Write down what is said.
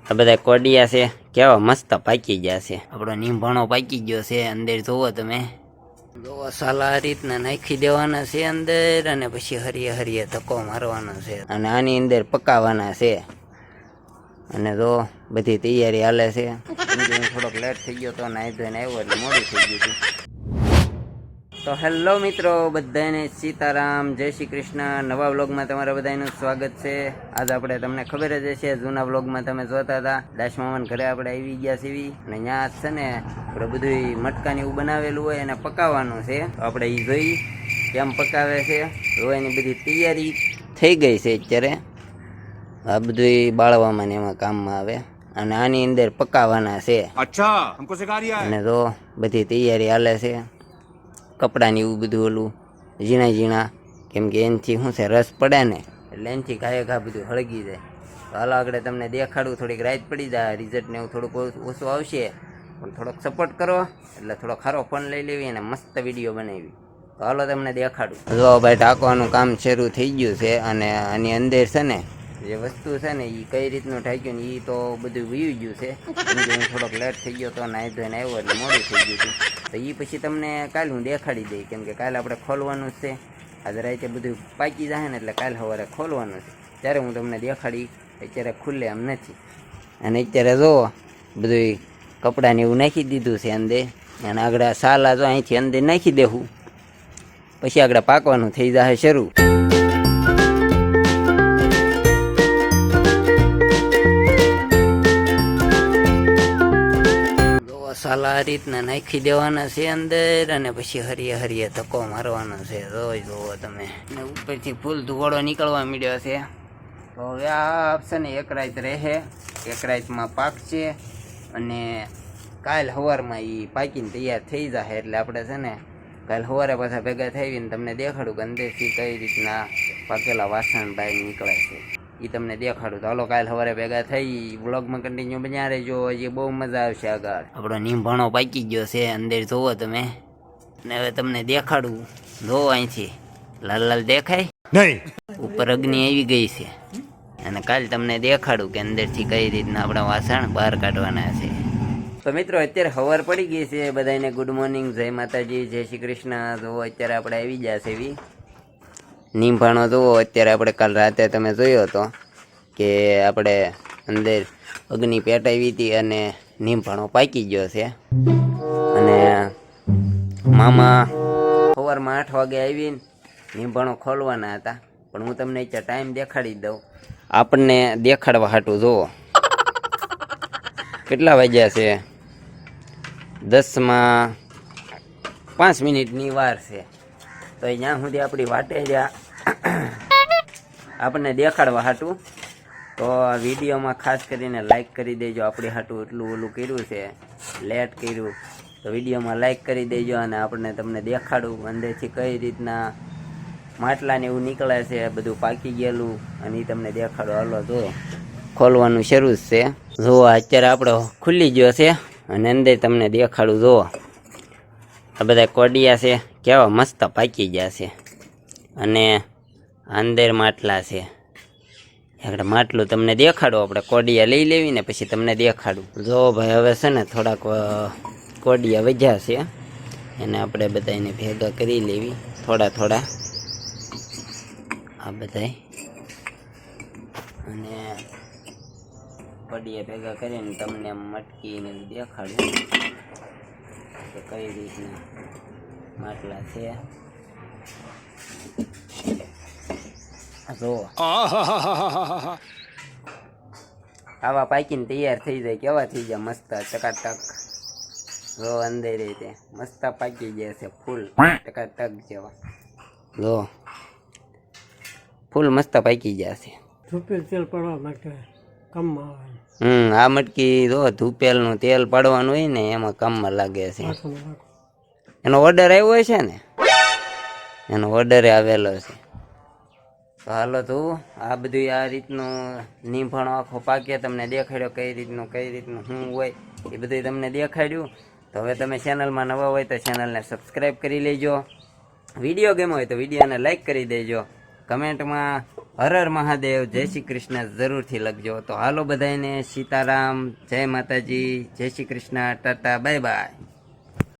આ બધા કોડિયા છે કેવા મસ્ત પાકી ગયા છે. આપણો નીંભાણો પાકી ગયો છે. અંદર જોવો તમે, જોવો સાલા આ રીતના નાખી દેવાના છે અંદર, અને પછી હરીએ હરીએ ધક્કો મારવાનો છે, અને આની અંદર પકાવવાના છે. અને જો બધી તૈયારી હાલે છે. થોડોક લેટ થઈ ગયો તો નાઈ ધોઈને આવ્યો એટલે મોડું થઈ ગયું હતું. તો હેલો મિત્રો, બધાને સીતારામ, જય શ્રી કૃષ્ણ. નવા વ્લોગમાં તમારા બધાનું સ્વાગત છે. આજ આપણે તમને ખબર જ હશે, જૂના વ્લોગમાં તમે જોતા હતા, દાસમામાના ઘરે આપણે આવી ગયા સીવી, અને ત્યાં છે ને આપણે બધું મટકાની એવું બનાવેલું હોય અને પકાવવાનું છે. તો આપણે એ જોઈ કેમ પકાવે છે. તો એની બધી તૈયારી થઈ ગઈ છે અત્યારે. આ બધું બાળવામાં ને એમાં કામમાં આવે, અને આની અંદર પકાવવાના છે. અચ્છા, हमको सिखा रिया है. અને તો બધી તૈયારી હાલે છે. કપડાની એવું બધું ઓલું ઝીણા ઝીણા, કેમ કે એનાથી શું છે રસ પડે ને, એટલે એનાથી ઘાએ ઘા બધું હળગી જાય. તો હાલો આગળ તમને દેખાડું. થોડીક રાત પડી જાય, રિઝલ્ટ ને એવું થોડુંક ઓછું આવશે, પણ થોડોક સપોર્ટ કરો એટલે થોડોક સારો ફોન લઈ લેવી અને મસ્ત વિડીયો બનાવી. તો હાલો તમને દેખાડું. જો ભાઈ ઢાંકવાનું કામ શરૂ થઈ ગયું છે, અને આની અંદર છે ને જે વસ્તુ છે ને એ કઈ રીતનું ઢાંક્યું ને એ તો બધું વીયું ગયું છે. હું થોડોક લેટ થઈ ગયો તો નાઈ ધોઈને આવ્યો એટલે મોડું થઈ ગયું હતું. તો એ પછી તમને કાલે હું દેખાડી દઈ, કેમ કે કાલે આપણે ખોલવાનું જ છે. આજે રાતે બધું પાકી જાય ને એટલે કાલે સવારે ખોલવાનું છે, ત્યારે હું તમને દેખાડી. અત્યારે ખુલ્લે એમ નથી. અને અત્યારે જો બધું કપડાને એવું નાખી દીધું છે અંદર, અને આગળ સાલા જો અહીંથી અંદર નાખી દેવું, પછી આગળ પાકવાનું થઈ જાય શરૂ. સાલા આ રીતના નાખી દેવાના છે અંદર, અને પછી હરીએ હરીએ ધક્કો મારવાનો છે. રોજ જોવો તમે, અને ઉપરથી ફૂલ ધુવાડો નીકળવા માંડ્યો છે. તો હવે આ ઓપ્શન એક રાત રહે, એક રાતમાં પાકશે, અને કાલ સવારમાં એ પાકીને તૈયાર થઈ જાય. એટલે આપણે છે ને કાલ સવારે પાછા ભેગા થઈને તમને દેખાડું કે અંદરથી કઈ રીતના પાકેલા વાસણ બહાર નીકળે છે, એ તમને દેખાડું. તો હાલો કાલ સવારે ભેગા થઈ. વ્લોગમાં કન્ટિન્યુ બન્યા રહેજો, હજી બહુ મજા આવશે આગળ. આપણો નીંભાણો પાકી ગયો છે, અંદર જોવો તમે, ને હવે તમને દેખાડું. જોવો અહીંથી લાલ લાલ દેખાય નહીં, ઉપર અગ્નિ આવી ગઈ છે. અને કાલ તમને દેખાડું કે અંદરથી કઈ રીતના આપણા વાસણ બહાર કાઢવાના છે. તો મિત્રો અત્યારે સવાર પડી ગઈ છે. બધાને ગુડ મોર્નિંગ, જય માતાજી, જય શ્રી કૃષ્ણ. જોવો અત્યારે આપણે આવી ગયા છે એવી નીંભાણો. જુઓ અત્યારે આપણે કાલ રાતે તમે જોયો હતો કે આપણે અંદર અગ્નિ પેટાવી હતી, અને નીંભાણો પાકી ગયો છે. અને મામા સવારમાં 8 વાગે આવીને નીંભાણો ખોલવાના હતા, પણ હું તમને અત્યારે ટાઈમ દેખાડી દઉં. આપણને દેખાડવા હાટું જુઓ કેટલા વાગ્યા છે. 10:05 વાર છે. તો ત્યાં સુધી આપણી વાટે રહ્યા આપણને દેખાડવા હાટું. તો આ વિડીયોમાં ખાસ કરીને લાઈક કરી દેજો. આપણી હાટું એટલું ઓલું કર્યું છે, લેટ કર્યું, તો વિડીયોમાં લાઈક કરી દેજો. અને આપણને તમને દેખાડું અંદરથી કઈ રીતના માટલાને એવું નીકળે છે, બધું પાકી ગયેલું, અને એ તમને દેખાડો. હાલો જો ખોલવાનું શરૂ છે. જુઓ અત્યારે આપણો ખુલ્લી ગયો છે, અને અંદર તમને દેખાડું. જુઓ આ બધા કોડિયા છે કેવા મસ્ત પાકી ગયા છે, અને અંદર માટલા છે. આપણે માટલું તમને દેખાડો. આપણે કોડિયા લઈ લેવી ને પછી તમને દેખાડું. જો ભાઈ હવે છે ને થોડાક કોડિયા વધ્યા છે, એને આપણે બધાને ભેગા કરી લેવી થોડા થોડા, આ બધા. અને કોડિયા ભેગા કરીને તમને મટકીને દેખાડું કે કઈ રીતના માટલા છે. જો આવા પાકીને તૈયાર થઈ જાય, કેવા થઈ જાય મસ્ત ટકાટક. જો અંદર રીતે મસ્ત પાકી ગયા છે, ફૂલ ટકાટક જેવા. જો ફૂલ મસ્ત પાકી ગયા છે. ધૂપેલ તેલ પડવા માટે કામમાં આવે. આ મટકી જો ધૂપેલનું તેલ પાડવાનું હોય ને એમાં કામમાં લાગે છે. એનો ઓર્ડર આવ્યો છે ને, એનો ઓર્ડર આવેલો છે. તો હાલો તું આ બધું આ રીતનું નીંભાણો આખો પાકે તમને દેખાડ્યો, કઈ રીતનું શું હોય એ બધું તમને દેખાડ્યું. તો હવે તમે ચેનલમાં નવા હોય તો ચેનલને સબસ્ક્રાઈબ કરી લેજો. વિડીયો ગમ્યો હોય તો વિડીયોને લાઈક કરી દેજો. કમેન્ટમાં હર હર મહાદેવ, જય શ્રી કૃષ્ણ જરૂરથી લખજો. તો હાલો બધાને સીતારામ, જય માતાજી, જય શ્રી કૃષ્ણ, ટાટા, બાય બાય.